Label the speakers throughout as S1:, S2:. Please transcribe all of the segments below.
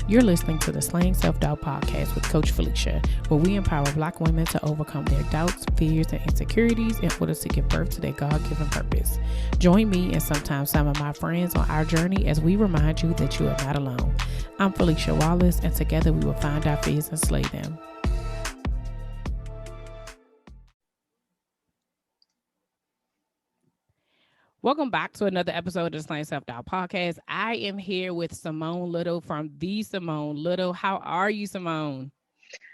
S1: You're listening to the Slaying Self-Doubt podcast with Coach Felicia, where we empower Black women to overcome their doubts, fears, and insecurities in order to give birth to their God-given purpose. Join me and sometimes some of my friends on our journey as we remind you that you are not alone. I'm Felicia Wallace, and together we will find our fears and slay them. Welcome back to another episode of the Slaying Self-Doubt podcast. I am here with Simone Little from The Simone Little. How are you, Simone?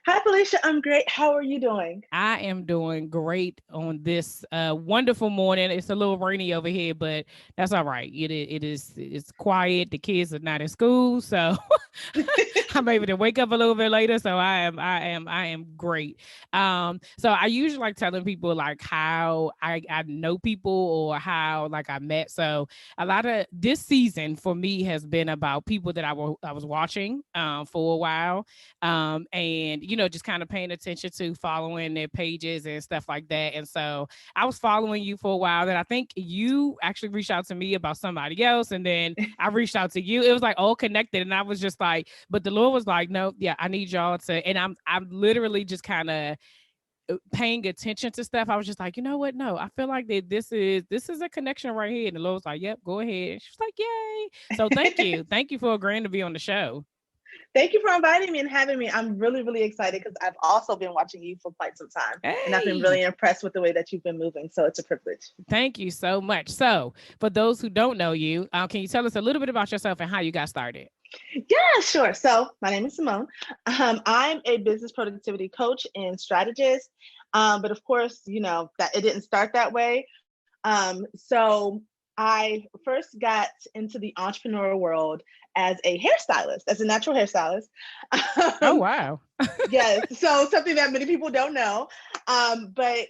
S2: Hi, Felicia. I'm great. How are you doing?
S1: I am doing great on this wonderful morning. It's a little rainy over here, but that's all right. It's quiet. The kids are not in school, so I'm able to wake up a little bit later. So I am great. So I usually like telling people like how I know people or how like I met. So a lot of this season for me has been about people that I was watching for a while, and just kind of paying attention to, following their pages and stuff like that. And so I was following you for a while. Then I think you actually reached out to me about somebody else, and then I reached out to you. It was like all connected, and I was just like, but the Lord was like, no, yeah, I need y'all to. And I'm literally just kind of paying attention to stuff. I was just like, you know what? No, I feel like that this is a connection right here. And the Lord was like, yep, go ahead. And she was like, yay. So thank you for agreeing to be on the show.
S2: Thank you for inviting me and having me. I'm really, really excited because I've also been watching you for quite some time.
S1: Hey.
S2: And I've been really impressed with the way that you've been moving. So it's a privilege.
S1: Thank you so much. So for those who don't know you, can you tell us a little bit about yourself and how you got started?
S2: Yeah, sure. So my name is Simone. I'm a business productivity coach and strategist. But of course, that it didn't start that way. So I first got into the entrepreneurial world as a hairstylist, as a natural hairstylist.
S1: Oh, wow.
S2: Yes. So something that many people don't know. But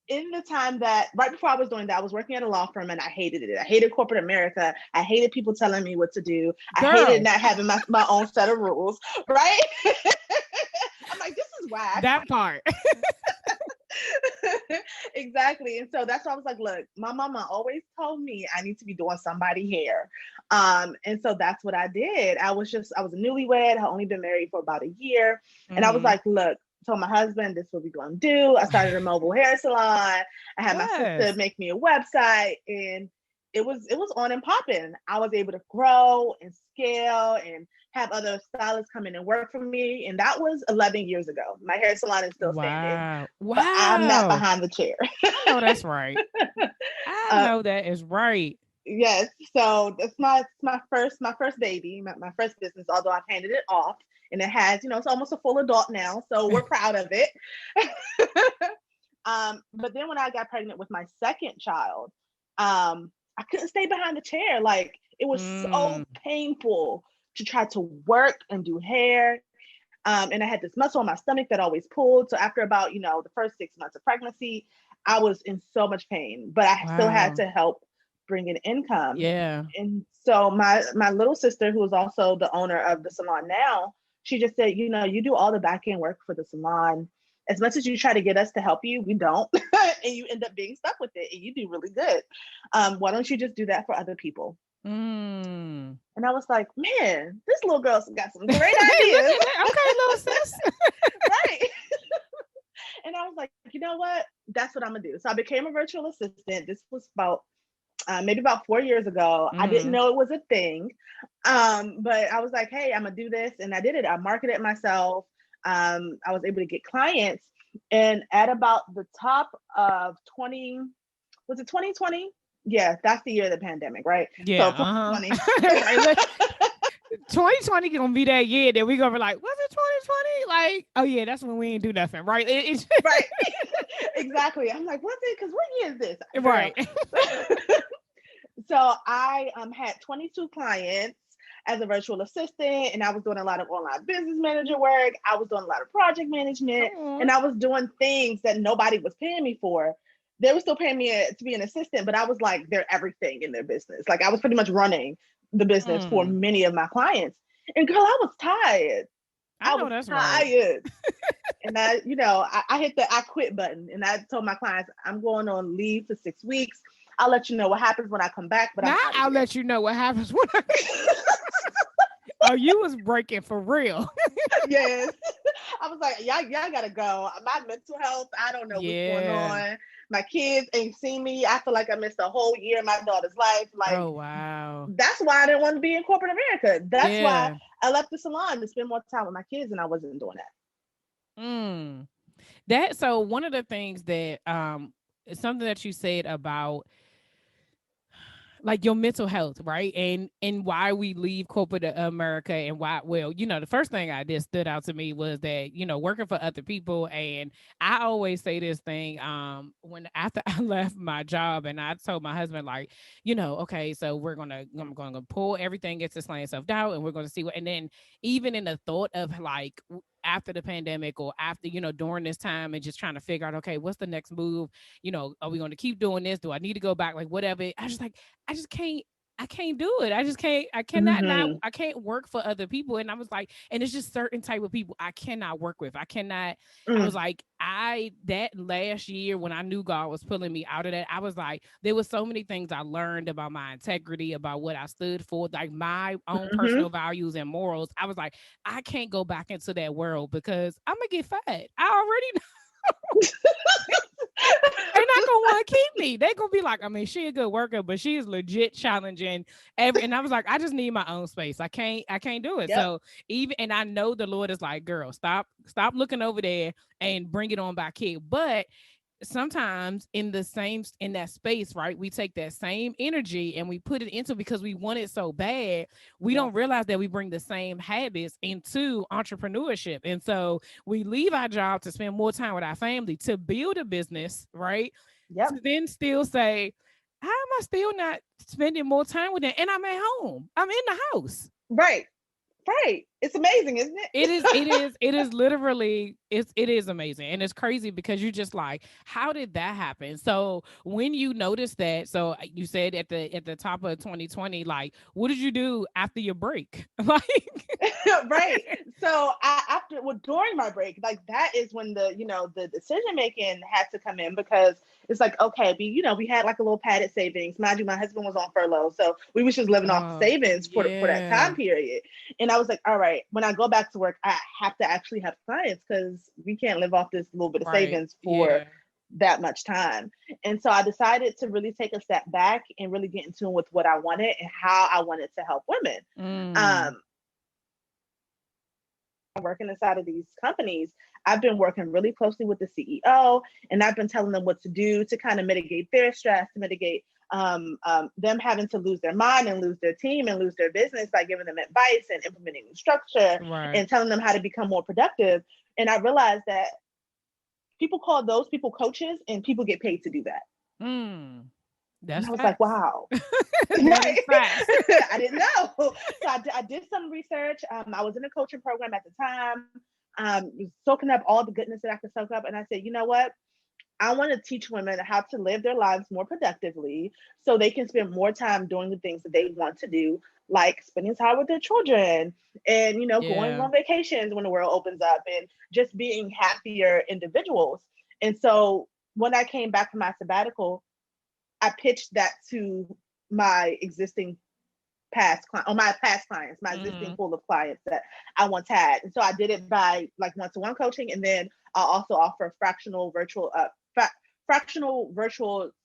S2: in the time that right before I was doing that, I was working at a law firm and I hated it. I hated corporate America. I hated people telling me what to do.
S1: Girl.
S2: I hated not having my own set of rules. Right. I'm like, this is whack.
S1: That part.
S2: Exactly. And so that's why I was like, look, my mama always told me I need to be doing somebody's hair. And so that's what I did. I was a newlywed. I had only been married for about a year. Mm-hmm. And I was like, look, told my husband, this is what we're going to do. I started a mobile hair salon. I had my sister make me a website, and it was on and popping. I was able to grow and scale and have other stylists come in and work for me. And that was 11 years ago. My hair salon is still standing.
S1: Wow.
S2: But I'm not behind the chair.
S1: Oh, that's right. I know that is right.
S2: Yes. So that's my first baby, my first business, although I've handed it off. And it has, it's almost a full adult now. So we're proud of it. But then when I got pregnant with my second child, I couldn't stay behind the chair. Like, it was so painful to try to work and do hair. And I had this muscle in my stomach that always pulled. So after about, the first 6 months of pregnancy, I was in so much pain, but I still had to help bring in income.
S1: Yeah.
S2: And so my little sister, who is also the owner of the salon now, she just said, you do all the back end work for the salon. As much as you try to get us to help you, we don't. And you end up being stuck with it, and you do really good. Why don't you just do that for other people? And I was like, man, this little girl's got some great ideas.
S1: Okay, little sis.
S2: Right. And I was like, you know what? That's what I'm going to do. So I became a virtual assistant. This was maybe about 4 years ago. I didn't know it was a thing. But I was like, hey, I'm going to do this. And I did it. I marketed myself. I was able to get clients. And at about the top of 2020? Yeah, that's the year of the pandemic, right?
S1: Yeah.
S2: So 2020.
S1: 2020 gonna be that year that we gonna be like, was it 2020? Like, oh yeah, that's when we ain't do nothing, right?
S2: Right. Exactly. I'm like, what's it? Because what year is this?
S1: Right.
S2: So I had 22 clients as a virtual assistant, and I was doing a lot of online business manager work. I was doing a lot of project management, and I was doing things that nobody was paying me for. They were still paying me to be an assistant, but I was like, they're everything in their business. Like, I was pretty much running the business for many of my clients. And girl, I was tired.
S1: I know that's
S2: tired. Right. And I hit the I quit button, and I told my clients, I'm going on leave for 6 weeks. I'll let you know what happens when I come back. But
S1: I'll let you know what happens when I Oh, you was breaking for real.
S2: Yes. I was like, y'all gotta go. My mental health, I don't know what's going
S1: Yeah.
S2: on. My kids ain't seen me. I feel like I missed a whole year of my daughter's life. Like,
S1: Oh, wow.
S2: that's why I didn't want to be in corporate America. That's why
S1: Yeah.
S2: I left the salon to spend more time with my kids, and I wasn't doing that.
S1: Mm. That so one of the things that something that you said about like your mental health, right? And why we leave corporate America and why, well, the first thing I did stood out to me was that, working for other people. And I always say this thing, when after I left my job and I told my husband, like, okay, so I'm gonna pull everything into slant self doubt and we're gonna see what, and then even in the thought of like after the pandemic or after, during this time and just trying to figure out, okay, what's the next move? Are we going to keep doing this? Do I need to go back? Like, whatever. I just can't. I can't do it. I just can't. I cannot not.
S2: Mm-hmm.
S1: I can't work for other people. And I was like, and it's just certain type of people I cannot work with. I cannot. I was
S2: Mm.
S1: like, that last year when I knew God was pulling me out of that, I was like, there was so many things I learned about my integrity, about what I stood for, like my own
S2: Mm-hmm.
S1: personal values and morals. I was like, I can't go back into that world because I'm gonna get fat. I already they're not gonna want to keep me. They're gonna be like, I mean, she a good worker, but she is legit challenging and I was like, I just need my own space. I can't do it.
S2: Yep.
S1: So even and I know the Lord is like, girl, stop looking over there and bring it on back here. But sometimes in that space, right, we take that same energy and we put it into because we want it so bad, we
S2: Yeah.
S1: don't realize that we bring the same habits into entrepreneurship. And so we leave our job to spend more time with our family to build a business, right,
S2: Yep.
S1: to then still say, how am I still not spending more time with them? And I'm at home, I'm in the house.
S2: Right. Right. It's amazing, isn't
S1: It is,
S2: it?
S1: it is, it is literally, it is amazing. And it's crazy because you just like, how did that happen? So when you notice that, so you said at the top of 2020, like, what did you do after your break? Like,
S2: Right. So after, well, during my break, like that is when the decision making had to come in, because it's like, okay, we had like a little padded savings. Mind you, my husband was on furlough, so we was just living off the
S1: oh,
S2: savings for that
S1: yeah,
S2: time period. And I was like, all right, when I go back to work, I have to actually have clients, because we can't live off this little bit of
S1: right.
S2: savings for
S1: Yeah.
S2: that much time. And so I decided to really take a step back and really get in tune with what I wanted and how I wanted to help women.
S1: Mm,
S2: Um, working inside of these companies, I've been working really closely with the CEO, and I've been telling them what to do to kind of mitigate their stress, to mitigate them having to lose their mind and lose their team and lose their business, by giving them advice and implementing new structure
S1: right.
S2: and telling them how to become more productive. And I realized that people call those people coaches, and people get paid to do that.
S1: Mm,
S2: And
S1: that's
S2: I was like,
S1: facts.
S2: wow.
S1: That is
S2: Right.
S1: facts.
S2: I didn't know. So I did some research. I was in a coaching program at the time, soaking up all the goodness that I could soak up. And I said, you know what? I want to teach women how to live their lives more productively so they can spend more time doing the things that they want to do, like spending time with their children and, going
S1: Yeah.
S2: on vacations when the world opens up, and just being happier individuals. And so when I came back from my sabbatical, I pitched that to my existing my past clients, my existing
S1: Mm,
S2: pool of clients that I once had. And so I did it by like one-to-one coaching, and then I'll also offer fractional virtual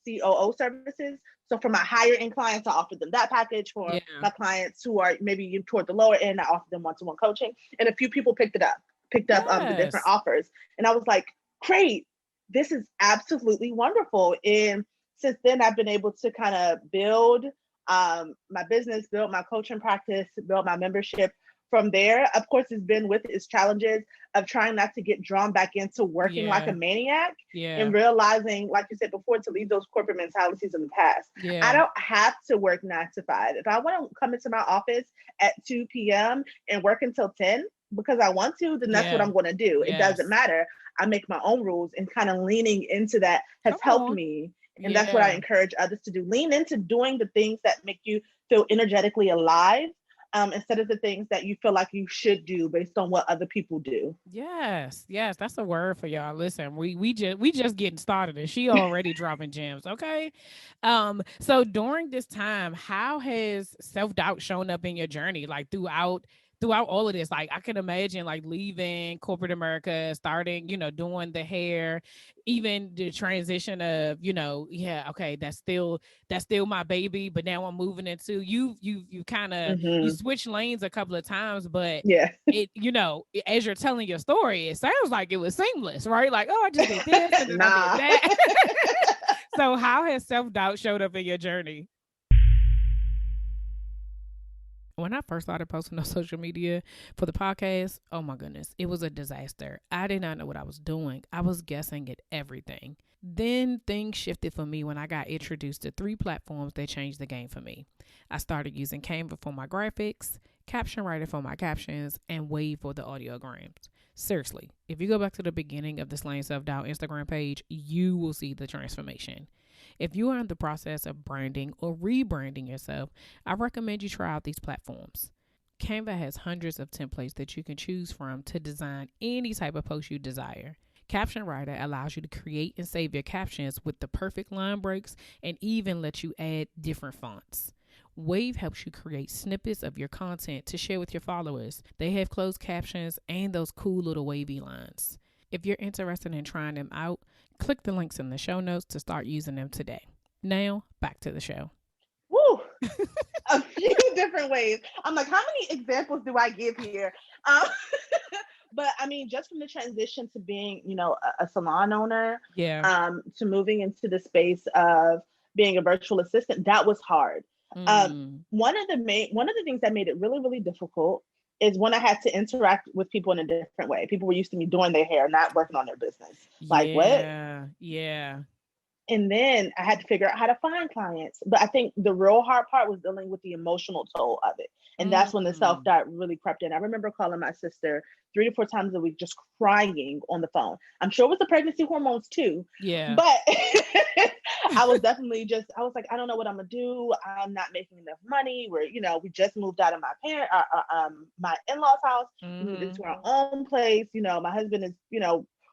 S2: COO services. So for my higher end clients, I offer them that package. For
S1: yeah.
S2: my clients who are maybe toward the lower end, I offer them one-to-one coaching. And a few people picked up the different
S1: Yes.
S2: offers, and I was like, great, this is absolutely wonderful. And since then, I've been able to kind of build my business, build my coaching practice, build my membership. From there, of course, it's been with its challenges of trying not to get drawn back into working like a
S1: Yeah.
S2: maniac,
S1: Yeah.
S2: and realizing, like you said before, to leave those corporate mentalities in the past. I
S1: Yeah.
S2: don't have to work 9 to 5. If I want to come into my office at 2 p.m. and work until 10 because I want to, then that's what
S1: Yeah.
S2: I'm going to do. It doesn't
S1: Yes.
S2: matter. I make my own rules, and kind of leaning into that has
S1: Come
S2: helped
S1: on.
S2: me. And that's what I
S1: Yeah.
S2: encourage others to do. Lean into doing the things that make you feel energetically alive, instead of the things that you feel like you should do based on what other people do.
S1: Yes. Yes. That's a word for y'all. Listen, we just getting started and she already dropping gems. Okay. So during this time, how has self-doubt shown up in your journey? Like throughout throughout all of this, like I can imagine like leaving corporate America, starting, doing the hair, even the transition of, yeah, okay, that's still my baby, but now I'm moving into you kind of you
S2: Hmm.
S1: switch lanes a couple of times, but
S2: Yeah.
S1: as you're telling your story, it sounds like it was seamless, right? Like, oh, I just did this and then I did
S2: Nah.
S1: that. So how has self-doubt showed up in your journey? When I first started posting on social media for the podcast, oh my goodness, it was a disaster. I did not know what I was doing. I was guessing at everything. Then things shifted for me when I got introduced to three platforms that changed the game for me. I started using Canva for my graphics, Caption Writer for my captions, and Wave for the audiograms. Seriously, if you go back to the beginning of the Slaying Self Doubt Instagram page, you will see the transformation. If you are in the process of branding or rebranding yourself, I recommend you try out these platforms. Canva has hundreds of templates that you can choose from to design any type of post you desire. Caption Writer allows you to create and save your captions with the perfect line breaks and even lets you add different fonts. Wave helps you create snippets of your content to share with your followers. They have closed captions and those cool little wavy lines. If you're interested in trying them out, click the links in the show notes to start using them today. Now, back to the show.
S2: Woo. A few different ways. I'm like, how many examples do I give here? Um, but I mean, just from the transition to being, a salon owner,
S1: Yeah.
S2: to moving into the space of being a virtual assistant, that was hard.
S1: Mm,
S2: One of the things that made it really, really difficult is when I had to interact with people in a different way. People were used to me doing their hair, not working on their business. Like, what?
S1: yeah. Yeah.
S2: And then I had to figure out how to find clients. But I think the real hard part was dealing with the emotional toll of it. And that's when the self
S1: Mm,
S2: doubt really crept in. I remember calling my sister 3 to 4 times a week, just crying on the phone. I'm sure it was the pregnancy hormones too,
S1: yeah.
S2: but I was definitely I was like, I don't know what I'm gonna do. I'm not making enough money. We just moved out of my in-laws house. We moved
S1: Mm-hmm.
S2: into our own place. My husband is,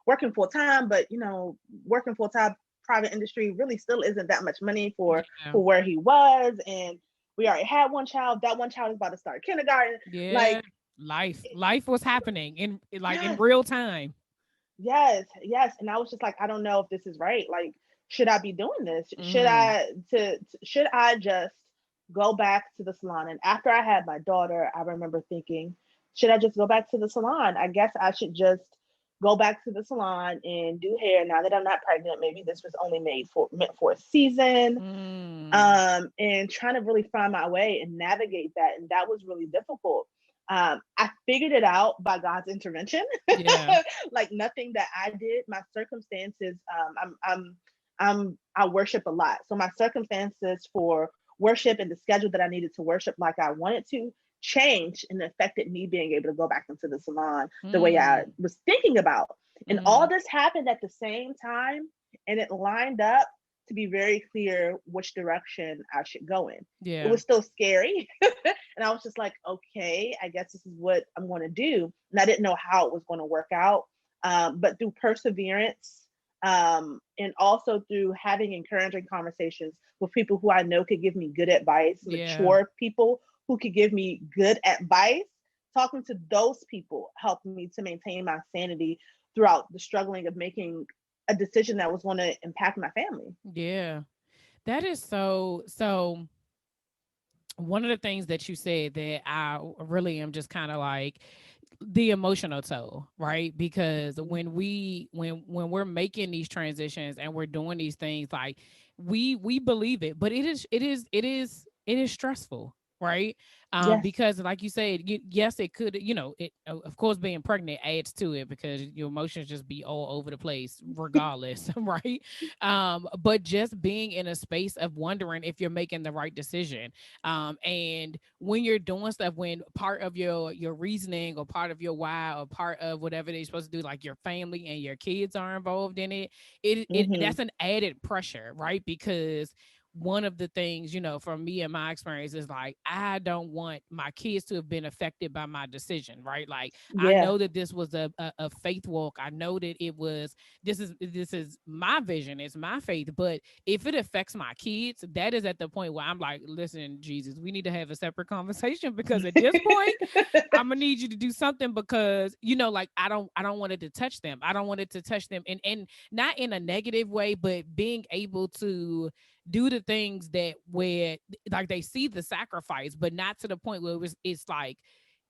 S2: working full time, but working full time private industry really still isn't that much money
S1: Yeah.
S2: for where he was. And we already had one child. That one child is about to start kindergarten.
S1: Yeah.
S2: Like,
S1: Life was happening in
S2: yes,
S1: real time.
S2: yes, yes. And I was just like, I don't know if this is right. Like, should I be doing this?
S1: Mm,
S2: Should I just go back to the salon? And after I had my daughter, I remember thinking, should I just go back to the salon? I guess I should just go back to the salon and do hair now that I'm not pregnant. Maybe this was only meant for a season.
S1: mm,
S2: And trying to really find my way and navigate that. And that was really difficult. I figured it out by God's intervention.
S1: yeah.
S2: Like nothing that I did, my circumstances. I worship a lot, so my circumstances for worship and the schedule that I needed to worship like I wanted to changed and affected me being able to go back into the salon the way I
S1: Mm,
S2: was thinking about. And all
S1: mm,
S2: this happened at the same time, and it lined up to be very clear which direction I should go in. It
S1: yeah.
S2: was still scary. And I was just like, okay, I guess this is what I'm going to do. And I didn't know how it was going to work out. But through perseverance, and also through having encouraging conversations with people who I know could give me good advice,
S1: Yeah.
S2: mature people who could give me good advice, talking to those people helped me to maintain my sanity throughout the struggling of making a decision that was going to impact my family.
S1: Yeah. That is so one of the things that you said that I really am just kind of like the emotional toll, right? Because
S2: Mhm.
S1: when we're making these transitions and we're doing these things, like we believe it, but it is stressful, right?
S2: Yes.
S1: Because like you said, yes, it could, of course, being pregnant adds to it because your emotions just be all over the place, regardless, right? But just being in a space of wondering if you're making the right decision, and when you're doing stuff, when part of your reasoning or part of your why or part of whatever they're supposed to do, like your family and your kids are involved in it,
S2: Hmm.
S1: that's an added pressure, right? Because one of the things, from me and my experience is like, I don't want my kids to have been affected by my decision, right? Like, I
S2: Yeah.
S1: know that this was a faith walk. I know that this is my vision, it's my faith. But if it affects my kids, that is at the point where I'm like, listen, Jesus, we need to have a separate conversation, because at this point, I'm gonna need you to do something, because like, I don't want it to touch them. I don't want it to touch them, and not in a negative way, but being able to do the things that where like they see the sacrifice, but not to the point where it's like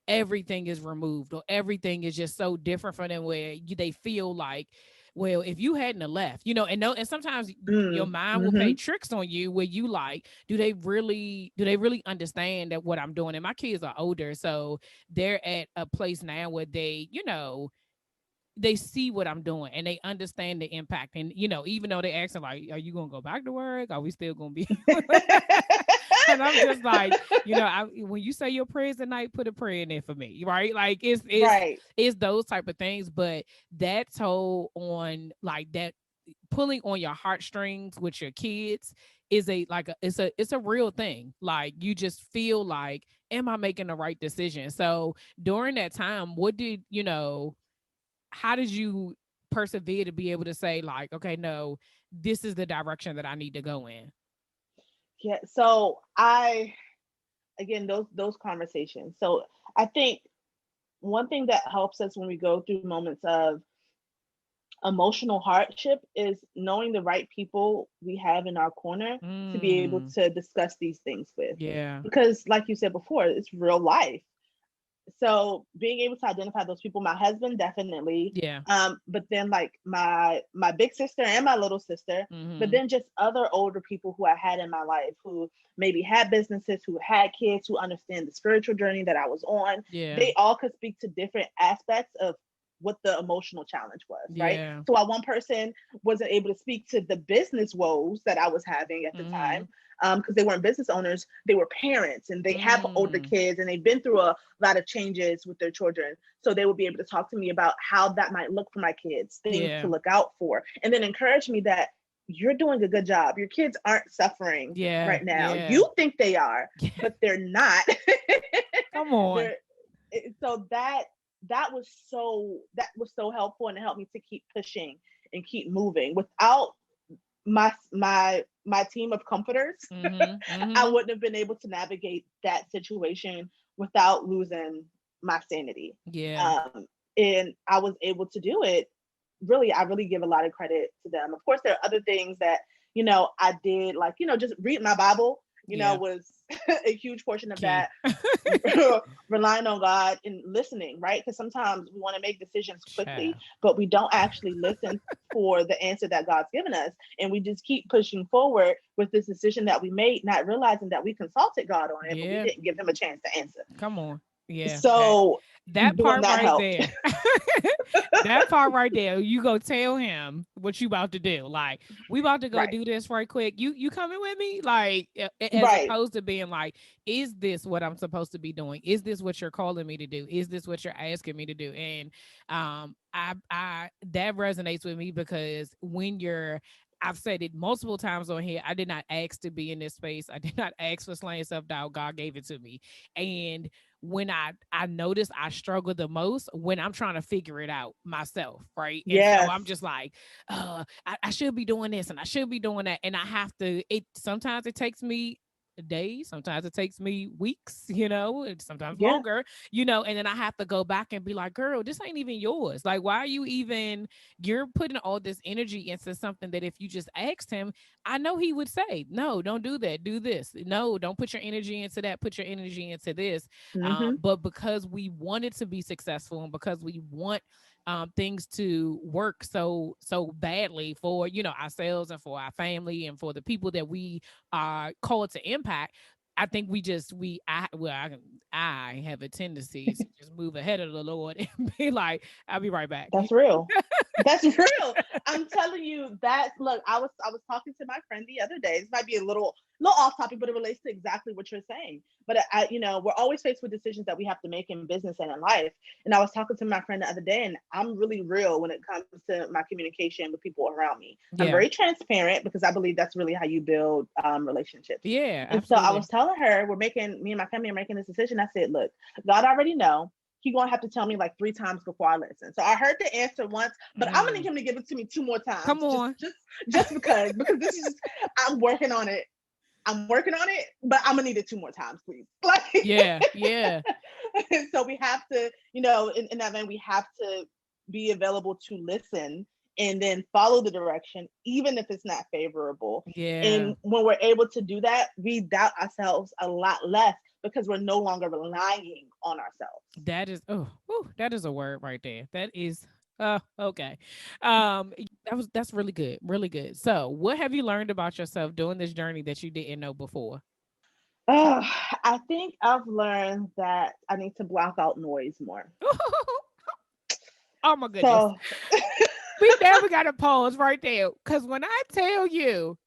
S1: everything is removed, or everything is just so different from them, where they feel like, well, if you hadn't have left, and no, and sometimes your mind will play
S2: Mm-hmm.
S1: tricks on you, where you like, do they really understand that what I'm doing? And my kids are older, so they're at a place now where they see what I'm doing, and they understand the impact. And even though they asking like, "Are you gonna go back to work? Are we still gonna be?" And I'm just like, when you say your prayers at night, put a prayer in there for me, right? Like,
S2: Right.
S1: it's those type of things. But that toll on, like, that pulling on your heartstrings with your kids is it's a real thing. Like, you just feel like, am I making the right decision? So during that time, how did you persevere to be able to say, like, okay, no, this is the direction that I need to go in?
S2: Yeah. So I, again, those conversations. So I think one thing that helps us when we go through moments of emotional hardship is knowing the right people we have in our corner to be able
S1: Mm,
S2: to discuss these things with.
S1: yeah.
S2: Because, like you said before, it's real life. So being able to identify those people, my husband definitely,
S1: Yeah.
S2: but then like my big sister and my little sister, but
S1: Mm-hmm.
S2: then just other older people who I had in my life who maybe had businesses, who had kids, who understand the spiritual journey that I was on.
S1: Yeah.
S2: They all could speak to different aspects of what the emotional challenge was, right?
S1: Yeah.
S2: So while one person wasn't able to speak to the business woes that I was having at the
S1: Mm-hmm.
S2: time, because they weren't business owners, they were parents and they have older
S1: Mm.
S2: kids and they've been through a lot of changes with their children. So they would be able to talk to me about how that might look for my kids, things to
S1: Yeah.
S2: look out for, and then encourage me that you're doing a good job. Your kids aren't suffering
S1: Yeah.
S2: right now.
S1: Yeah.
S2: You think they are, but they're not.
S1: Come on.
S2: they're so that was so helpful, and it helped me to keep pushing and keep moving. Without my team of comforters,
S1: Mm-hmm.
S2: I
S1: Mm-hmm.
S2: wouldn't have been able to navigate that situation without losing my sanity.
S1: Yeah.
S2: Um, and I was able to do it. Really, I really give a lot of credit to them. Of course, there are other things that I did, like just read my Bible.
S1: Yeah.
S2: Was a huge portion of
S1: Key.
S2: that. Relying on God and listening, right? Because sometimes we want to make decisions quickly,
S1: Child.
S2: but we don't actually listen for the answer that God's given us. And we just keep pushing forward with this decision that we made, not realizing that we consulted God on it, but we
S1: Yeah.
S2: didn't give him a chance to answer.
S1: Come on. Yeah. That
S2: So
S1: that
S2: doing
S1: part
S2: that
S1: right
S2: helped.
S1: there. That part right there, you go tell him what you about to do. Like, we about to go
S2: Right.
S1: do this right quick. You coming with me? Like, as
S2: Right.
S1: opposed to being like, is this what I'm supposed to be doing? Is this what you're calling me to do? Is this what you're asking me to do? And I that resonates with me, because when you're, I've said it multiple times on here, I did not ask to be in this space. I did not ask for slaying self doubt. God gave it to me. And when I notice I struggle the most when I'm trying to figure it out myself, right? And so I'm
S2: Yes.
S1: just like, I should be doing this and I should be doing that. And I have to, sometimes it takes me days, sometimes it takes me weeks, and sometimes
S2: Yeah.
S1: longer, and then I have to go back and be like, girl, this ain't even yours. Like, why are you even, you're putting all this energy into something that if you just asked him, I know he would say, no, don't do that. Do this. No, don't put your energy into that. Put your energy into this.
S2: Mm-hmm.
S1: But because we want it to be successful, and because we want things to work so badly for ourselves and for our family and for the people that we are called to impact, I think we just we I well I have a tendency to just move ahead of the Lord and be like, I'll be right back.
S2: That's real. That's real. I'm telling you that. Look, I was talking to my friend the other day. This might be a little off topic, but it relates to exactly what you're saying. But we're always faced with decisions that we have to make in business and in life. And I was talking to my friend the other day, and I'm really real when it comes to my communication with people around me. I'm very
S1: Yeah.
S2: transparent because I believe that's really how you build relationships.
S1: Yeah,
S2: And so I was
S1: absolutely.
S2: telling her, me and my family are making this decision. I said, look, God already know. He gonna have to tell me like 3 times before I listen. So I heard the answer once, but I'm gonna need
S1: Mm.
S2: him to give it to me 2 more times,
S1: Come on.
S2: just because this is I'm working on it. I'm working on it, but I'm gonna need it 2 more times, please. Like,
S1: Yeah, yeah,
S2: so we have to, in that vein, we have to be available to listen and then follow the direction, even if it's not favorable.
S1: yeah.
S2: And when we're able to do that, we doubt ourselves a lot less because we're no longer relying on ourselves.
S1: That is that is a word right there. That is okay. That's really good. Really good. So what have you learned about yourself doing this journey that you didn't know before?
S2: Oh, I think I've learned that I need to block out noise more.
S1: Oh my goodness.
S2: So,
S1: We never got to pause right there. Cause when I tell you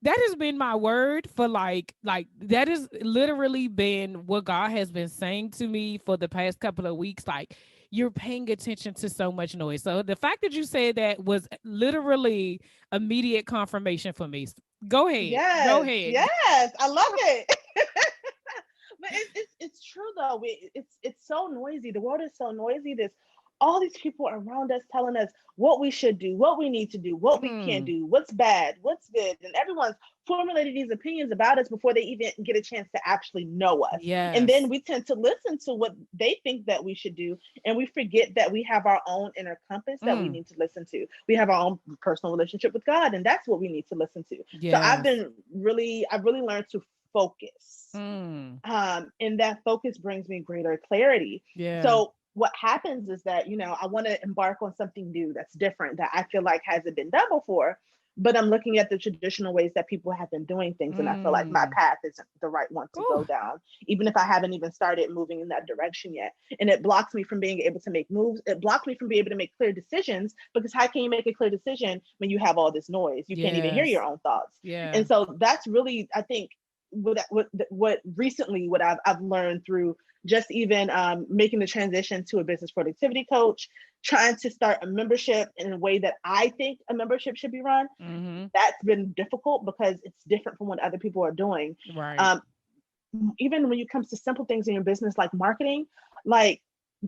S1: that has been my word for like that has literally been what God has been saying to me for the past couple of weeks. Like you're paying attention to so much noise. So the fact that you said that was literally immediate confirmation for me. Go ahead. Go
S2: yes,
S1: ahead.
S2: yes, I love it. But it's true though. It's so noisy. The world is so noisy. There's all these people around us telling us what we should do, what we need to do, what we can't
S1: Mm,
S2: do, what's bad, what's good, and everyone's formulated these opinions about us before they even get a chance to actually know us. And then
S1: yes.
S2: we tend to listen to what they think that we should do, and we forget that we have our own inner compass that we
S1: Mm,
S2: need to listen to. We have our own personal relationship with God, and that's what we need to listen to. So
S1: yes.
S2: I've really learned to focus,
S1: Mm,
S2: and that focus brings me greater clarity.
S1: yeah.
S2: So what happens is that, I want to embark on something new that's different that I feel like hasn't been done before, but I'm looking at the traditional ways that people have been doing things, and I feel like my
S1: Mm.
S2: path isn't the right one to go
S1: Ooh,
S2: down, even if I haven't even started moving in that direction yet. And it blocks me from being able to make moves. It blocks me from being able to make clear decisions, because how can you make a clear decision when you have all this noise? You can't even hear your
S1: yes.
S2: own thoughts.
S1: Yeah.
S2: And so that's really, I think, what recently what I've learned through just even making the transition to a business productivity coach, trying to start a membership in a way that I think a membership should be run.
S1: Mm-hmm.
S2: That's been difficult because it's different from what other people are doing.
S1: Right.
S2: Um, Even when it comes to simple things in your business like marketing, like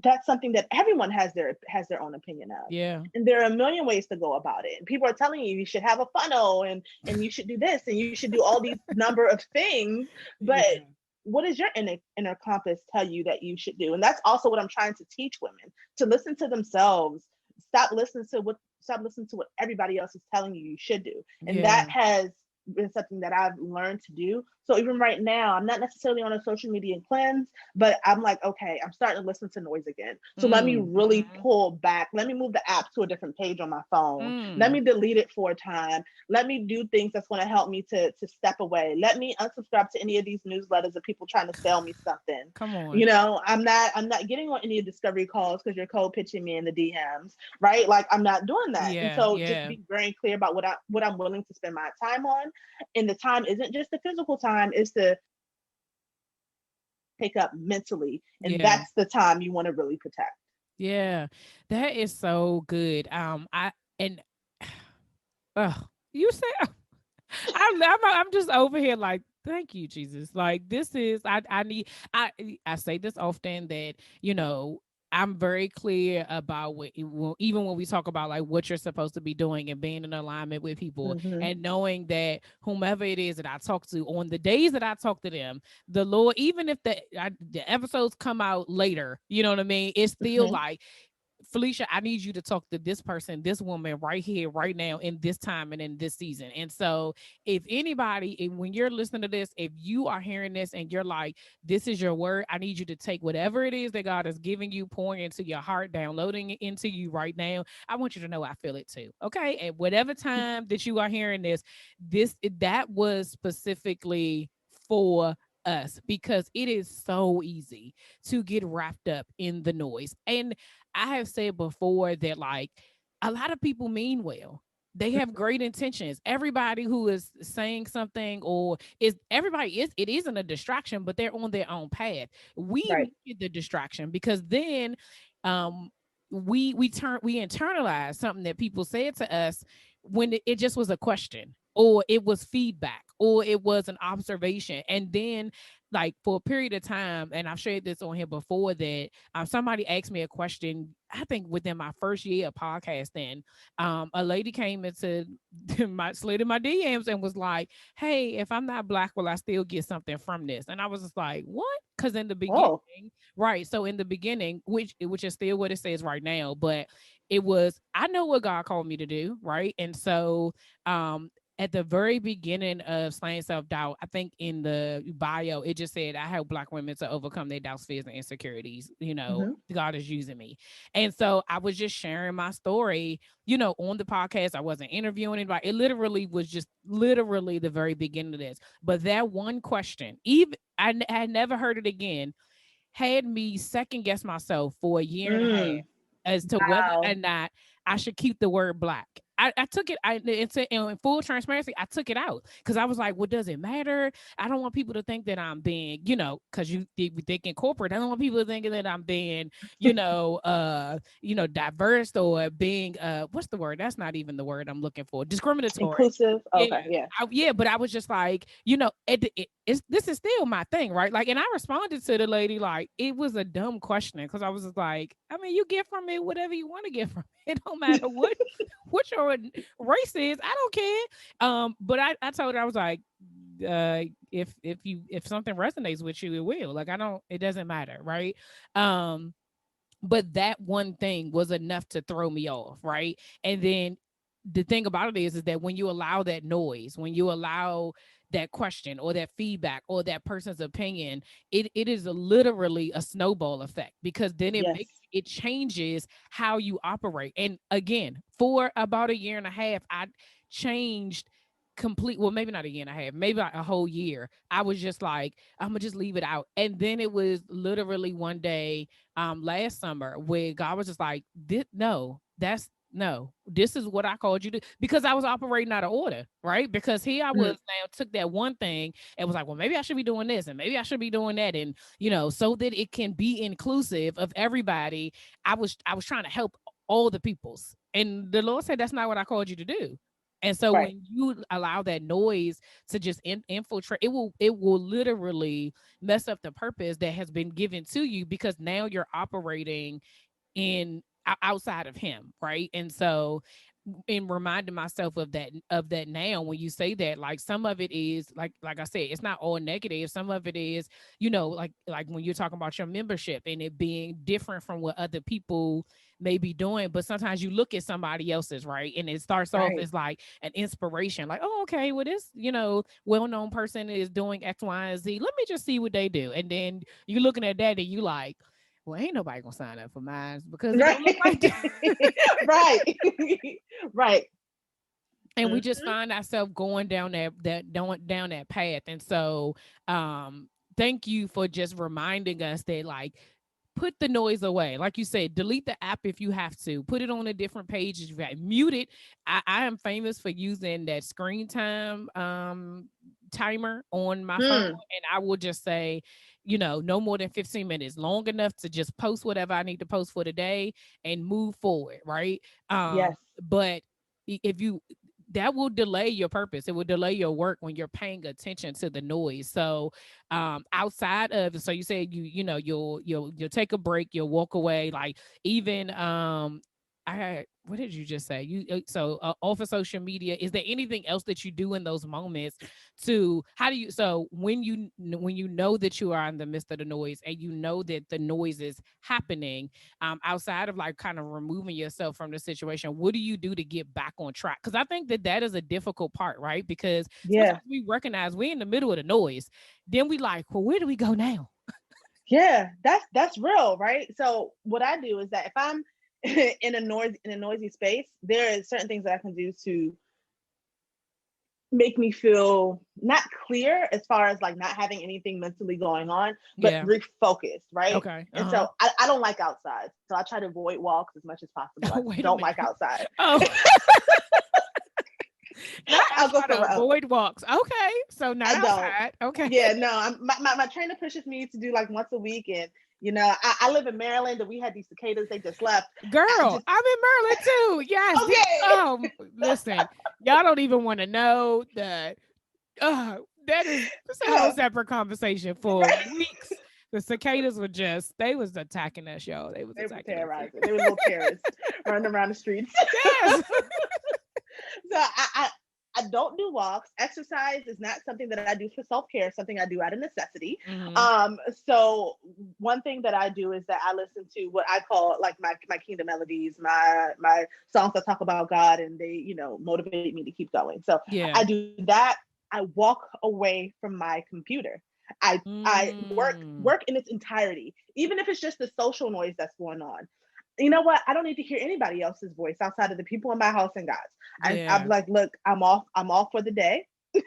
S2: that's something that everyone has their own opinion of.
S1: Yeah.
S2: And there are a million ways to go about it. And people are telling you should have a funnel, and you should do this and you should do all these number of things. But
S1: Yeah.
S2: what does your inner compass tell you that you should do? And that's also what I'm trying to teach women, to listen to themselves. Stop listening to what everybody else is telling you should do. And that
S1: Yeah.
S2: has been something that I've learned to do. So even right now, I'm not necessarily on a social media cleanse, but I'm like, okay, I'm starting to listen to noise again. So let me
S1: Mm.
S2: really
S1: Mhm.
S2: pull back. Let me move the app to a different page on my phone. Let
S1: Mm.
S2: me delete it for a time. Let me do things that's going to help me to step away. Let me unsubscribe to any of these newsletters of people trying to sell me something.
S1: Come on.
S2: I'm not getting on any discovery calls because you're cold pitching me in the DMs, right? Like I'm not doing that. And
S1: Yeah.
S2: so just
S1: Yeah.
S2: be very clear about what I'm willing to spend my time on. And the time isn't just the physical time, it's the pick up mentally. And
S1: Yeah.
S2: that's the time you want to really protect.
S1: Yeah. That is so good. I and you say I'm just over here like thank you Jesus. Like this is I need I say this often that I'm very clear about even when we talk about like what you're supposed to be doing and being in alignment with people
S2: Mm-hmm.
S1: and knowing that whomever it is that I talk to on the days that I talk to them, the Lord, even if the episodes come out later, you know what I mean? It's still
S2: Mm-hmm.
S1: like Felicia, I need you to talk to this person, this woman right here, right now, in this time and in this season. And so, if anybody, when you're listening to this, if you are hearing this and you're like, this is your word, I need you to take whatever it is that God is giving you, pouring into your heart, downloading it into you right now. I want you to know I feel it too. Okay. At whatever time that you are hearing that was specifically for us because it is so easy to get wrapped up in the noise. And I have said before that like a lot of people mean well. They have great intentions. Everybody who is saying something or is everybody is it isn't a distraction, but they're on their own path. We
S2: Right.
S1: make it the distraction because then um we internalize something that people said to us when it just was a question or it was feedback or it was an observation. And then like for a period of time, and I've shared this on here before, that somebody asked me a question, I think within my first year of podcasting. A lady came into my slid in my DMs and was like, "Hey, if I'm not black, will I still get something from this?" And I was just like, "What?" Because in the beginning,
S2: Oh,
S1: right? So in the beginning, which is still what it says right now, but it was, I know what God called me to do, right? And so um at the very beginning of Slaying Self Doubt, I think in the bio, it just said, I help Black women to overcome their doubts, fears, and insecurities.
S2: mm-hmm.
S1: God is using me. And so I was just sharing my story, on the podcast. I wasn't interviewing anybody. It literally was just literally the very beginning of this. But that one question, even I had never heard it again, had me second guess myself for a year and a half
S2: Mm.
S1: as to whether or
S2: Wow.
S1: not I should keep the word black. I took it. In full transparency, I took it out because I was like, "What does it matter? I don't want people to think that I'm being, because you think in corporate. I don't want people to think that I'm being, diverse or being, what's the word? That's not even the word I'm looking for. Discriminatory.
S2: Inclusive.
S1: Yeah,
S2: Okay. Yeah.
S1: yeah, but I was just like, this is still my thing, right? Like, and I responded to the lady like it was a dumb question because I was just like, I mean, you get from it whatever you want to get from it. It don't matter what your race is. I don't care. But I told her, I was like, if something resonates with you, it will. Like, I don't. It doesn't matter, right? Um, but that one thing was enough to throw me off, right? And then the thing about it is that when you allow that noise, when you allow that question or that feedback or that person's opinion, it is literally a snowball effect because then
S2: Yes.
S1: it changes how you operate. And again, for about a year and a half, I changed complete, well, maybe not a year and a half, maybe a whole year. I was just like, I'm gonna just leave it out. And then it was literally one day last summer where God was just like, this is what I called you to, because I was operating out of order, right? Because here I was
S2: Mm.
S1: now took that one thing and was like, well, maybe I should be doing this and maybe I should be doing that. And so that it can be inclusive of everybody. I was trying to help all the peoples. And the Lord said, that's not what I called you to do. And so
S2: Right.
S1: when you allow that noise to just infiltrate, it will literally mess up the purpose that has been given to you because now you're operating in outside of him, right? And so in reminding myself of that now, when you say that, like some of it is like I said, it's not all negative. Some of it is, like when you're talking about your membership and it being different from what other people may be doing. But sometimes you look at somebody else's, right, and it starts off
S2: Right.
S1: as like an inspiration, like, oh, okay, well, this well-known person is doing X, Y, and Z, let me just see what they do. And then you're looking at that and you like, well, ain't nobody gonna sign up for mine because it don't look like
S2: Right.
S1: that.
S2: Right. Right.
S1: And we just
S2: Mm-hmm.
S1: find ourselves going down that path. And so thank you for just reminding us that, like, put the noise away. Like you said, delete the app if you have to. Put it on a different page. If you have, mute it. I am famous for using that screen time timer on my phone.
S2: Mm.
S1: And I will just say, no more than 15 minutes, long enough to just post whatever I need to post for the day and move forward. Right.
S2: Yes.
S1: But if you, that will delay your purpose. It will delay your work when you're paying attention to the noise. So outside of, so you said you'll take a break, you'll walk away, like even what did you just say? Off of social media, is there anything else that you do in those moments to, how do you, so when you know that you are in the midst of the noise and you know that the noise is happening, outside of like kind of removing yourself from the situation, what do you do to get back on track? Because I think that is a difficult part, right? Because
S2: Yeah.
S1: sometimes we recognize we're in the middle of the noise, then we like, well, where do we go now?
S2: Yeah. That's real, right? So what I do is that if I'm in a noisy space, there are certain things that I can do to make me feel not clear as far as like not having anything mentally going on, but
S1: Yeah.
S2: refocused, right?
S1: Okay.
S2: And
S1: Uh-huh.
S2: so I don't like outside. So I try to avoid walks as much as possible. I
S1: Wait a
S2: don't like
S1: minute.
S2: outside.
S1: Oh, not I
S2: I'll go
S1: try to
S2: somewhere else.
S1: avoid walks. Okay. So not
S2: I don't.
S1: outside. Okay.
S2: Yeah, no, my trainer pushes me to do like once a week. And, I live in Maryland and we had these cicadas, they just left. I
S1: Girl,
S2: just,
S1: I'm in Maryland too. Yes.
S2: okay.
S1: Listen, y'all don't even want to know that. That is it's a whole separate conversation for
S2: Right.
S1: weeks. The cicadas were they was attacking us, y'all. They was
S2: They were
S1: attacking us.
S2: terrorizing. They were little terrorists running around the streets.
S1: Yes.
S2: So I don't do walks. Exercise is not something that I do for self care. It's something I do out of necessity.
S1: Hmm.
S2: So one thing that I do is that I listen to what I call like my kingdom melodies, my songs that talk about God, and they motivate me to keep going. So I
S1: Yeah.
S2: do that. I walk away from my computer. I
S1: Mm.
S2: work in its entirety, even if it's just the social noise that's going on. You know what? I don't need to hear anybody else's voice outside of the people in my house and God's. I'm
S1: Yeah.
S2: like, look, I'm off. I'm off for the day. I'm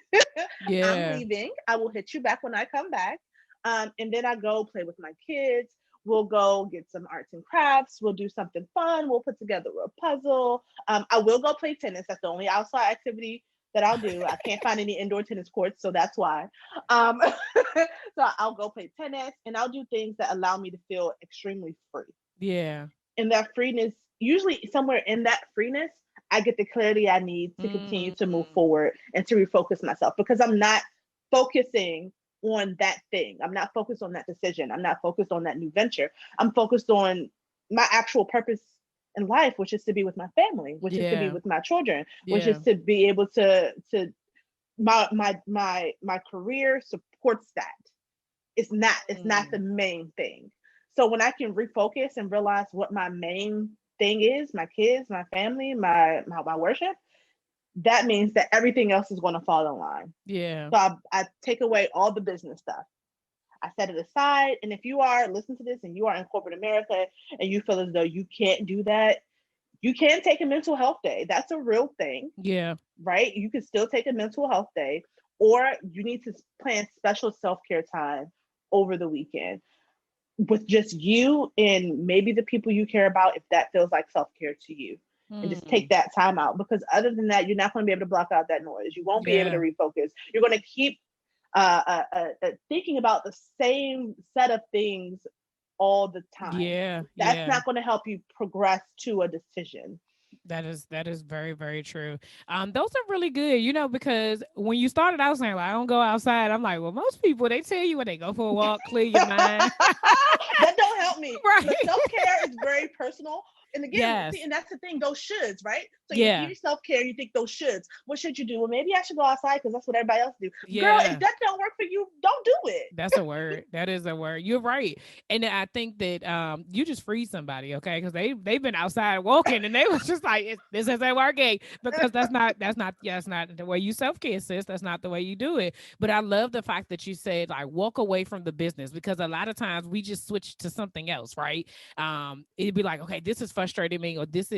S1: Yeah.
S2: leaving. I will hit you back when I come back. And then I go play with my kids. We'll go get some arts and crafts. We'll do something fun. We'll put together a puzzle. I will go play tennis. That's the only outside activity that I'll do. I can't find any indoor tennis courts, so that's why. Um, so I'll go play tennis and I'll do things that allow me to feel extremely free.
S1: Yeah.
S2: And that freeness, usually somewhere in that freeness, I get the clarity I need to continue to move
S1: Mm.
S2: forward and to refocus myself because I'm not focusing on that thing. I'm not focused on that decision. I'm not focused on that new venture. I'm focused on my actual purpose in life, which is to be with my family, which is to be
S1: Yeah.
S2: with my children, which is
S1: Yeah.
S2: to be able to my career supports that. It's not the
S1: Mm.
S2: main thing. So when I can refocus and realize what my main thing is, my kids, my family, my worship, that means that everything else is going to fall in line.
S1: Yeah.
S2: So I take away all the business stuff. I set it aside. And if you are listen to this and you are in corporate America and you feel as though you can't do that, you can take a mental health day. That's a real thing,
S1: Yeah.
S2: right? You can still take a mental health day, or you need to plan special self care time over the weekend with just you and maybe the people you care about, if that feels like self care to you. And just take
S1: Mm.
S2: that time out because other than that, you're not going to be able to block out that noise. You won't be able to
S1: Yeah.
S2: refocus. You're going to keep thinking about the same set of things all the time.
S1: Yeah.
S2: That's
S1: Yeah.
S2: not going to help you progress to a decision.
S1: That is very, very true. Those are really good, because when you started out saying, well, I don't go outside, I'm like, well, most people they tell you when they go for a walk, clear your mind.
S2: That don't help me.
S1: Right.
S2: The self care is very personal. And again, see,
S1: Yes.
S2: and that's the thing, those shoulds, right? So you
S1: Yeah.
S2: hear self care, you think those shoulds. What should you do? Well, maybe I should go outside because that's what everybody else do. Girl, if
S1: Yeah.
S2: that don't work for you, don't do it.
S1: That's a word. That is a word. You're right. And I think that you just freed somebody, okay? Because they've been outside walking and they was just like, this isn't working because that's not the way you self-care, sis. That's not the way you do it. But I love the fact that you said like walk away from the business because a lot of times we just switch to something else, right? It'd be like, okay, this is frustrating me, or this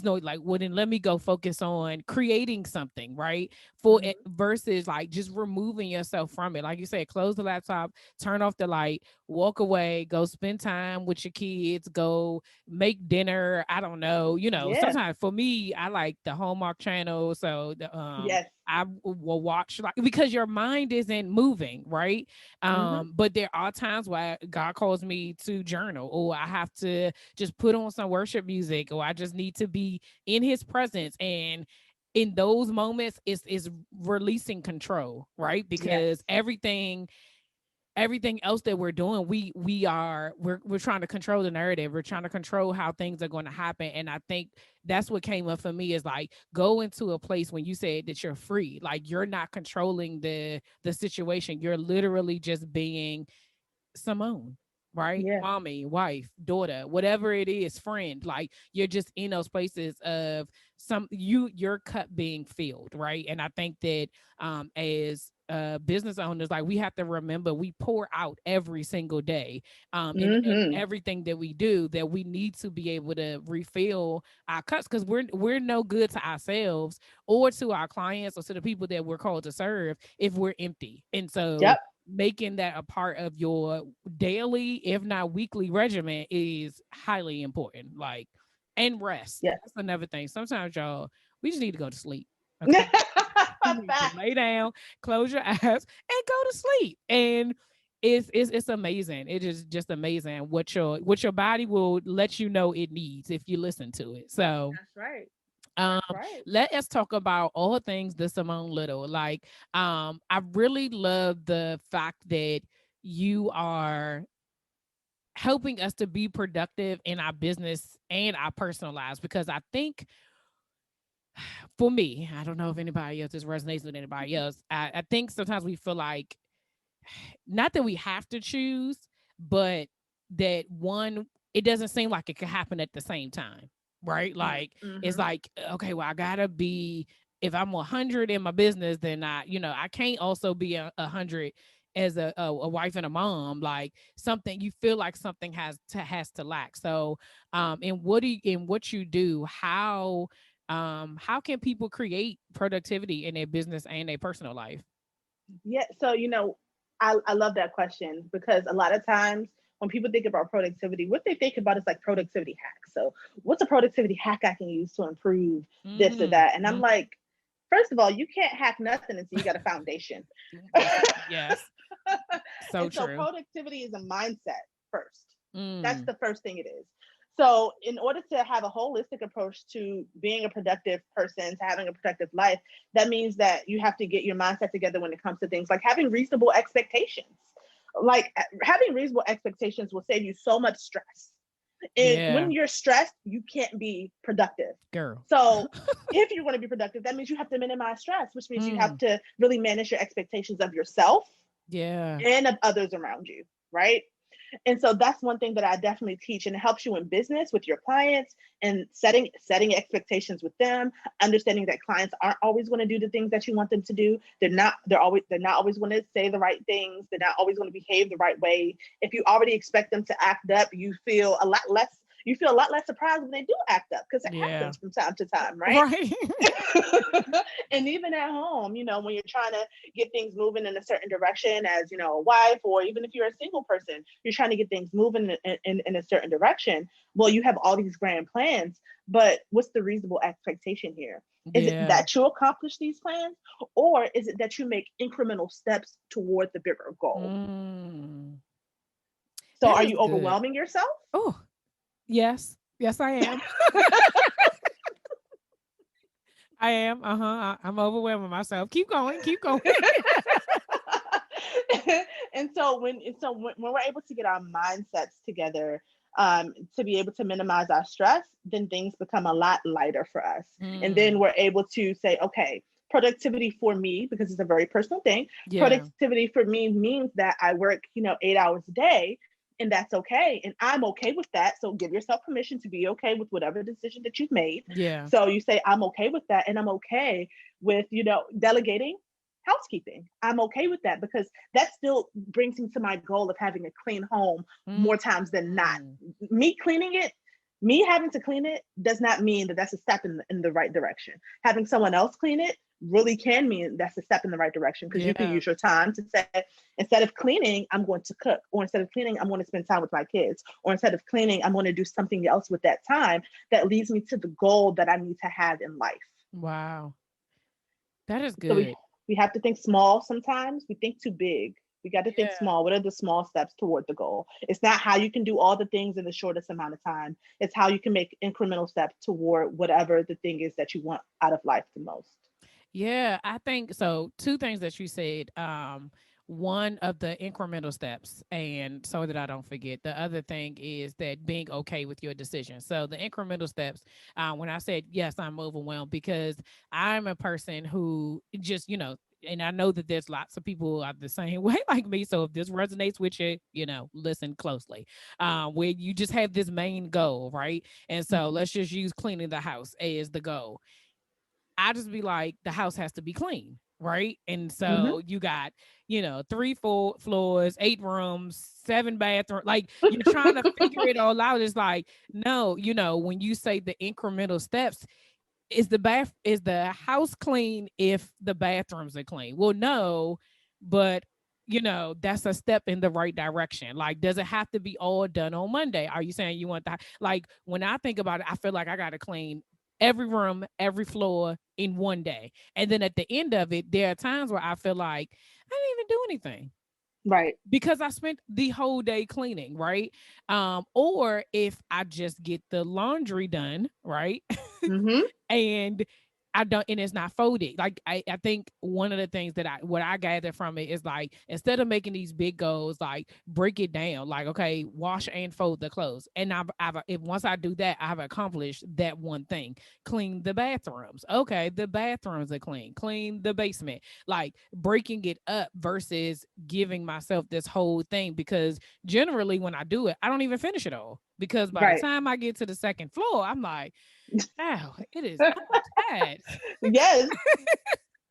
S1: no like wouldn't let me go focus on creating something, right? For it
S2: Mhm.
S1: versus like just removing yourself from it. Like you said, close the laptop, turn off the light, walk away, go spend time with your kids, go make dinner. I don't know.
S2: Yeah.
S1: Sometimes for me, I like the Hallmark channel. So
S2: Yes.
S1: I will watch like because your mind isn't moving, right?
S2: Hmm.
S1: But there are times where God calls me to journal, or I have to just put on some worship music, or I just need to be in his presence. And in those moments is releasing control, right?
S2: Yes.
S1: Because everything else that we're doing, we're trying to control the narrative, we're trying to control how things are going to happen. And I think that's what came up for me is like go into a place when you said that you're free, like you're not controlling the situation, you're literally just being Simone. right?
S2: Yeah.
S1: Mommy, wife, daughter, whatever it is, friend. Like you're just in those places of your cup being filled, right? And I think that as business owners, like we have to remember we pour out every single day. In
S2: Mm-hmm.
S1: everything that we do, that we need to be able to refill our cups because we're no good to ourselves or to our clients or to the people that we're called to serve if we're empty. And so
S2: Yep.
S1: making that a part of your daily, if not weekly regimen is highly important. Like, and rest.
S2: Yeah.
S1: That's another thing. Sometimes y'all, we just need to go to sleep. Okay. You need to
S2: Fact.
S1: lay down, close your eyes, and go to sleep. And it's amazing. It is just amazing what your body will let you know it needs if you listen to it. So
S2: That's right.
S1: um,
S2: That's right.
S1: let us talk about all things the Simone Little. Like, I really love the fact that you are helping us to be productive in our business and our personal lives because I think for me, I don't know if anybody else this resonates with anybody else. I think sometimes we feel like not that we have to choose, but that one, it doesn't seem like it could happen at the same time, right? Like it's
S2: Mm-hmm.
S1: like, okay, well, I gotta be if I'm 100 in my business, then I can't also be 100 as a wife and a mom. Like something you feel like something has to lack. So, in what you do, how can people create productivity in their business and their personal life?
S2: Yeah. So, I love that question because a lot of times when people think about productivity, what they think about is like productivity hacks. So, what's a productivity hack I can use to improve this or
S1: Mm-hmm.
S2: that? And I'm like, first of all, you can't hack nothing until you got a foundation.
S1: Yes, yes. So
S2: And so
S1: true.
S2: productivity is a mindset first. That's
S1: Mm.
S2: the first thing it is. So, in order to have a holistic approach to being a productive person, to having a productive life, that means that you have to get your mindset together when it comes to things like having reasonable expectations. Like having reasonable expectations will save you so much stress. And
S1: Yeah,
S2: when you're stressed, you can't be productive.
S1: girl.
S2: So, if you want to be productive, that means you have to minimize stress, which means you have
S1: Mm.
S2: to really manage your expectations of yourself
S1: Yeah.
S2: and of others around you, right? And so that's one thing that I definitely teach, and it helps you in business with your clients and setting expectations with them, understanding that clients aren't always going to do the things that you want them to do. They're not always going to say the right things. They're not always going to behave the right way. If you already expect them to act up, you feel a lot less surprised when they do act up because it
S1: Yeah.
S2: happens from time to time, right?
S1: Right.
S2: And even at home, when you're trying to get things moving in a certain direction as, a wife, or even if you're a single person, you're trying to get things moving in a certain direction. Well, you have all these grand plans, but what's the reasonable expectation here? Is it
S1: Yeah.
S2: that you accomplish these plans, or is it that you make incremental steps toward the bigger goal?
S1: Mm.
S2: So
S1: That
S2: are
S1: is
S2: you
S1: good.
S2: overwhelming yourself?
S1: Oh, yes. Yes, I am. I am. Uh-huh. I'm overwhelming myself. Keep going. Keep going.
S2: And so when we're able to get our mindsets together, to be able to minimize our stress, then things become a lot lighter for us. And then
S1: Mm.
S2: we're able to say, okay, productivity for me, because it's a very personal thing,
S1: Yeah.
S2: productivity for me means that I work 8 hours a day, and that's okay, and I'm okay with that. So give yourself permission to be okay with whatever decision that you've made.
S1: Yeah.
S2: So you say, I'm okay with that, and I'm okay with delegating housekeeping. I'm okay with that because that still brings me to my goal of having a clean home more times than not.
S1: Mm.
S2: Me cleaning it, me having to clean it does not mean that that's a step in the right direction. Having someone else clean it really can mean that's a step in the right direction, because you can
S1: Yeah.
S2: use your time to say, instead of cleaning, I'm going to cook, or instead of cleaning, I'm going to spend time with my kids, or instead of cleaning, I'm going to do something else with that time that leads me to the goal that I need to have in life.
S1: Wow. That is
S2: So we
S1: good.
S2: we have to think small sometimes. We think too big. We got to think
S1: Yeah.
S2: small. What are the small steps toward the goal? It's not how you can do all the things in the shortest amount of time. It's how you can make incremental steps toward whatever the thing is that you want out of life the most.
S1: Yeah, I think so. Two things that you said. One of the incremental steps, and so that I don't forget. The other thing is that being okay with your decision. So the incremental steps. When I said yes, I'm overwhelmed because I'm a person who just and I know that there's lots of people who are the same way like me. So if this resonates with you, listen closely. Where you just have this main goal, right? And so
S2: Mhm.
S1: let's just use cleaning the house as the goal. I just be like, the house has to be clean, right? And
S2: Mhm.
S1: so you got, three, four floors, 8 rooms, 7 bathrooms. Like you're trying to figure it all out. It's like, no, when you say the incremental steps, is the house clean if the bathrooms are clean? Well, no, but that's a step in the right direction. Like, does it have to be all done on Monday? Are you saying you want that? Like, when I think about it, I feel like I got to clean every room, every floor in one day. And then at the end of it, there are times where I feel like I didn't even do anything
S2: Right.
S1: because I spent the whole day cleaning, right? Or if I just get the laundry done, right?
S2: Mhm.
S1: and I don't, and it's not folded. Like I think one of the things that what I gather from it is like, instead of making these big goals, like break it down. Like, okay, wash and fold the clothes. And if once I do that, I've accomplished that one thing. Clean the bathrooms. Okay, the bathrooms are clean. Clean the basement. Like breaking it up versus giving myself this whole thing, because generally when I do it, I don't even finish it all. Because by the
S2: Right.
S1: time I get to the second floor, I'm like, oh, it is. I'm tired.
S2: Yes.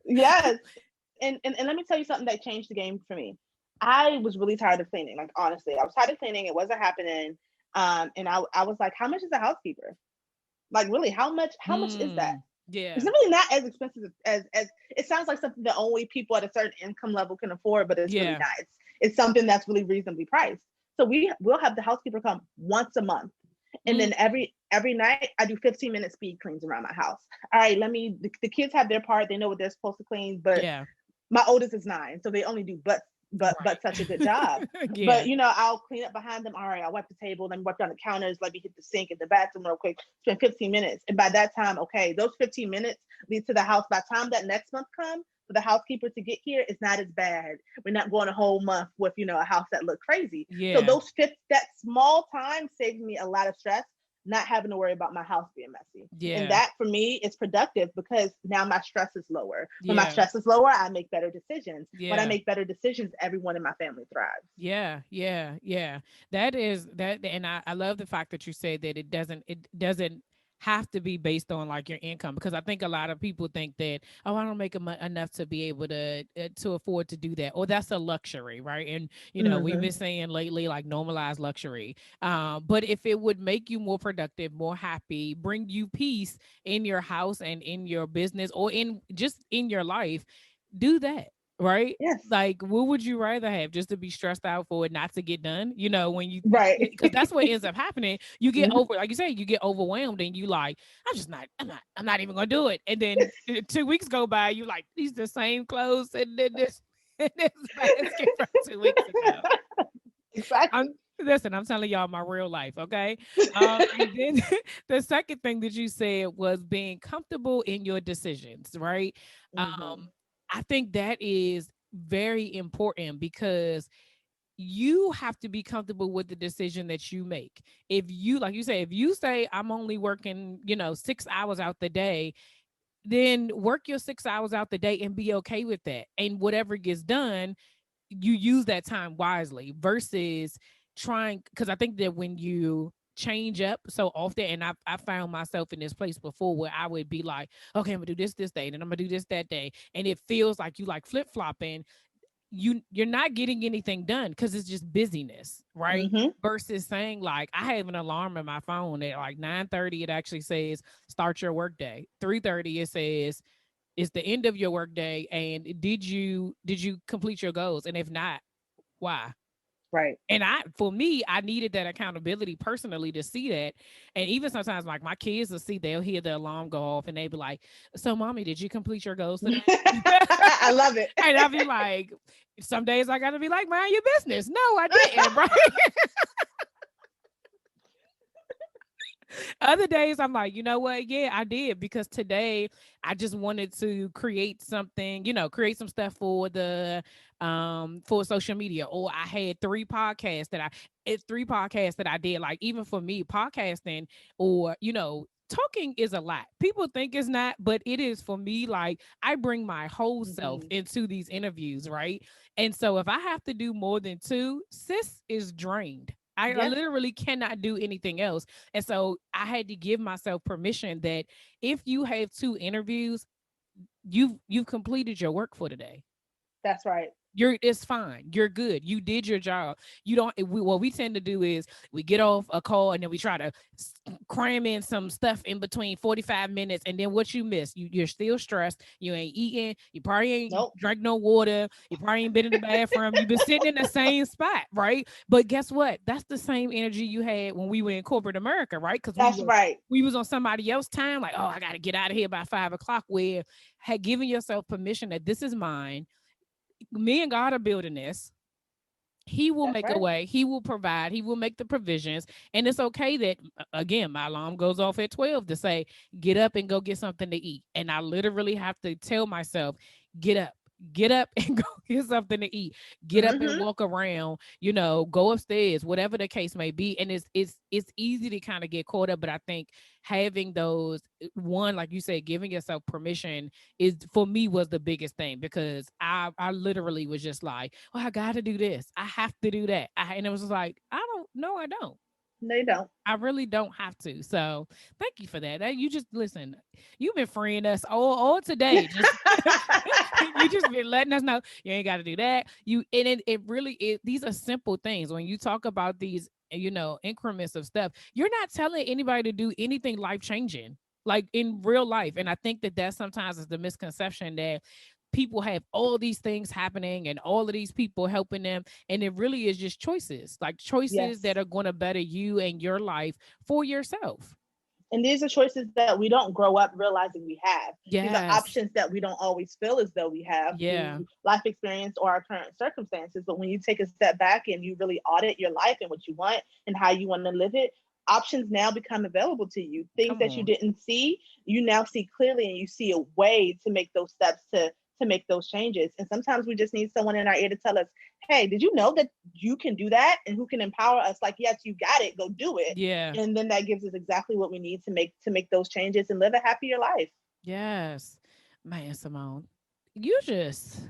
S2: Yes. And let me tell you something that changed the game for me. I was really tired of cleaning. Like honestly, I was tired of cleaning. It wasn't happening. And I was like, how much is a housekeeper? Like really, how much is that?
S1: Hmm.
S2: It's
S1: Yeah.
S2: really not as expensive as it sounds like something that only people at a certain income level can afford, but it's really
S1: Yeah.
S2: not. It's something that's really reasonably priced. So we will have the housekeeper come once a month. And
S1: Mm,
S2: then every night I do 15 minute speed cleans around my house. All right, the kids have their part, they know what they're supposed to clean, but
S1: yeah.
S2: my oldest is 9, so they only do but such a good job.
S1: Right.
S2: But
S1: Yeah.
S2: I'll clean up behind them. All right, I'll wipe the table, then wipe down the counters, let me hit the sink in the bathroom real quick. Spend 15 minutes, and by that time, okay, those 15 minutes lead to the house. By the time that next month comes, for the housekeeper to get here, it's not as bad. We're not going a whole month with a house that looked crazy. So
S1: Yeah.
S2: that small time saved me a lot of stress, not having to worry about my house being messy. And
S1: Yeah.
S2: that for me is productive because now my stress is lower. When my
S1: Yeah.
S2: stress is lower, I make better decisions. When I
S1: Yeah.
S2: make better decisions, everyone in my family thrives.
S1: Yeah, yeah, yeah. That is that, and I love the fact that you said that it doesn't have to be based on like your income, because I think a lot of people think that, oh, I don't make enough to be able to afford to do that, or that's a luxury, right? And we've
S2: Mm-hmm.
S1: been saying lately like normalize luxury. But if it would make you more productive, more happy, bring you peace in your house and in your business or in just in your life, do that, right?
S2: Yes.
S1: Like, what would you rather have? Just to be stressed out for it not to get done? When you,
S2: Right.
S1: because that's what ends up happening. You get
S2: Mhm.
S1: over, like you say, you get overwhelmed and you like, I'm not even gonna do it. And then 2 weeks go by, you like, these the same clothes and then this in this basket from 2 weeks ago. I'm
S2: Exactly.
S1: listen, I'm telling y'all my real life, okay? And then the second thing that you said was being comfortable in your decisions, right?
S2: Mm-hmm.
S1: I think that is very important because you have to be comfortable with the decision that you make. If you, like you say, if you say I'm only working, 6 hours out the day, then work your 6 hours out the day and be okay with that. And whatever gets done, you use that time wisely versus trying, because I think that when you change up so often, and I found myself in this place before where I would be like, okay, I'm gonna do this day, and I'm gonna do this that day, and it feels like you like flip-flopping. You're not getting anything done because it's just busyness, right?
S2: Mm-hmm.
S1: Versus saying like, I have an alarm in my phone at like 9:30, it actually says start your workday. 3:30 it says it's the end of your workday, and did you complete your goals, and if not, why?
S2: Right.
S1: And for me, I needed that accountability personally to see that. And even sometimes, like my kids will see, they'll hear the alarm go off and they be like, so mommy, did you complete your goals today?
S2: I love it.
S1: And I'll be like, some days I gotta be like, mind your business. No, I didn't, right? Other days I'm like, you know what? Yeah, I did, because today I just wanted to create something, create some stuff for social media. Or I had three podcasts that I did. Like, even for me, podcasting, or talking is a lot. People think it's not, but it is for me. Like, I bring my whole self
S2: Mhm.
S1: into these interviews, right? And so if I have to do more than two, sis is drained. I
S2: Yes,
S1: literally cannot do anything else. And so I had to give myself permission that if you have two interviews, you've completed your work for today.
S2: that's right.
S1: It's fine. You're good. You did your job. You don't what we tend to do is we get off a call and then we try to cram in some stuff in between 45 minutes, and then what you miss, you're still stressed. You ain't eating, you probably ain't
S2: Nope.
S1: drank no water, you probably ain't been in the bathroom, you've been sitting in the same spot, right? But guess what? That's the same energy you had when we were in corporate America, right? Because
S2: That's right.
S1: we was on somebody else's time, like, oh, I gotta get out of here by 5 o'clock, where had given yourself permission that this is mine. Me and God are building this. He will
S2: That's
S1: make a
S2: right.
S1: way. He will provide. He will make the provisions. And it's okay that, again, my alarm goes off at 12 to say, get up and go get something to eat. And I literally have to tell myself, get up, get up and go get something to eat. Get up and
S2: Mhm.
S1: walk around, go upstairs, whatever the case may be. And it's easy to kind of get caught up. But I think having those, one, like you said, giving yourself permission is, for me, was the biggest thing, because I literally was just like, oh, I got to do this, I have to do that, and it was just like, I don't know, I don't.
S2: They don't.
S1: I really don't have to. So thank you for that. You just listen. You've been freeing us all today. Just you just been letting us know you ain't got to do that. It really is. These are simple things. When you talk about these, increments of stuff, you're not telling anybody to do anything life changing, like in real life. And I think that sometimes is the misconception that people have all these things happening and all of these people helping them, and it really is just choices, like choices
S2: Yes.
S1: that are going to better you and your life for yourself.
S2: And these are choices that we don't grow up realizing we have. These are
S1: Yes.
S2: options that we don't always feel as though we have
S1: Yeah.
S2: through life experience or our current circumstances. But when you take a step back and you really audit your life and what you want and how you want to live it, options now become available to you. Things
S1: Come
S2: that you
S1: on.
S2: didn't see, you now see clearly, and you see a way to make those steps to make those changes. And sometimes we just need someone in our ear to tell us, hey, did you know that you can do that? And who can empower us like, yes, you got it, go do it.
S1: Yeah.
S2: And then that gives us exactly what we need to make those changes and live a happier life.
S1: Yes. Man, Simone, you just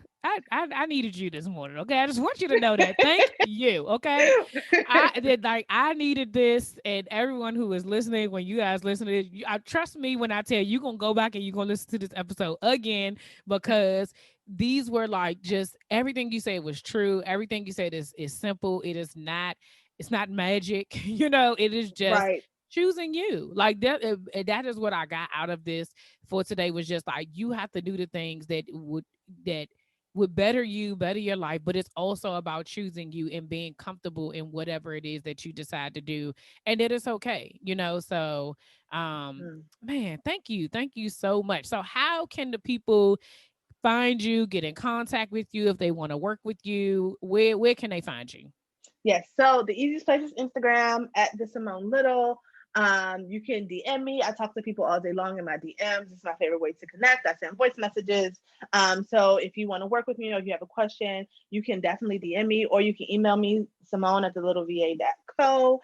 S1: I needed you this morning. Okay. I just want you to know that. Thank you. Okay. I did, like, I needed this, and everyone who is listening, when you guys listen to this, I trust me when I tell you, you're gonna go back and you're gonna listen to this episode again, because these were like, just everything you said was true. Everything you said is simple. It's not magic. It is just
S2: Right.
S1: choosing you, like that. That is what I got out of this for today, was just like, you have to do the things that would better you, better your life, but it's also about choosing you and being comfortable in whatever it is that you decide to do, and that it's okay. So,
S2: Mm.
S1: man, thank you so much. So how can the people find you, get in contact with you, if they want to work with you? Where can they find you?
S2: Yes. So the easiest place is Instagram at the Simone Little. You can DM me. I talk to people all day long in my DMs. It's my favorite way to connect. I send voice messages. So if you want to work with me or if you have a question, you can definitely DM me, or you can email me, Simone at thelittleva.co.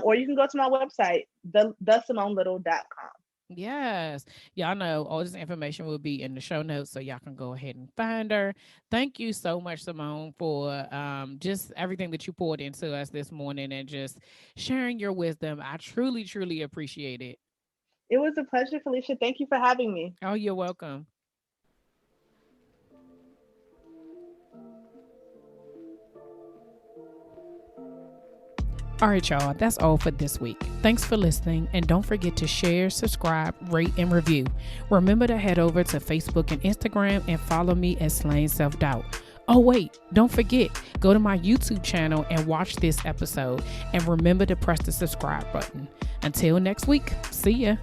S2: Or you can go to my website, thesimonelittle.com.
S1: Yes. Y'all know all this information will be in the show notes, so y'all can go ahead and find her. Thank you so much, Simone, for just everything that you poured into us this morning and just sharing your wisdom. I truly, truly appreciate it.
S2: It was a pleasure, Felicia. Thank you for having me.
S1: Oh, you're welcome. All right, y'all, that's all for this week. Thanks for listening, and don't forget to share, subscribe, rate, and review. Remember to head over to Facebook and Instagram and follow me at Slaying Self Doubt. Oh, wait, don't forget, go to my YouTube channel and watch this episode, and remember to press the subscribe button. Until next week, see ya.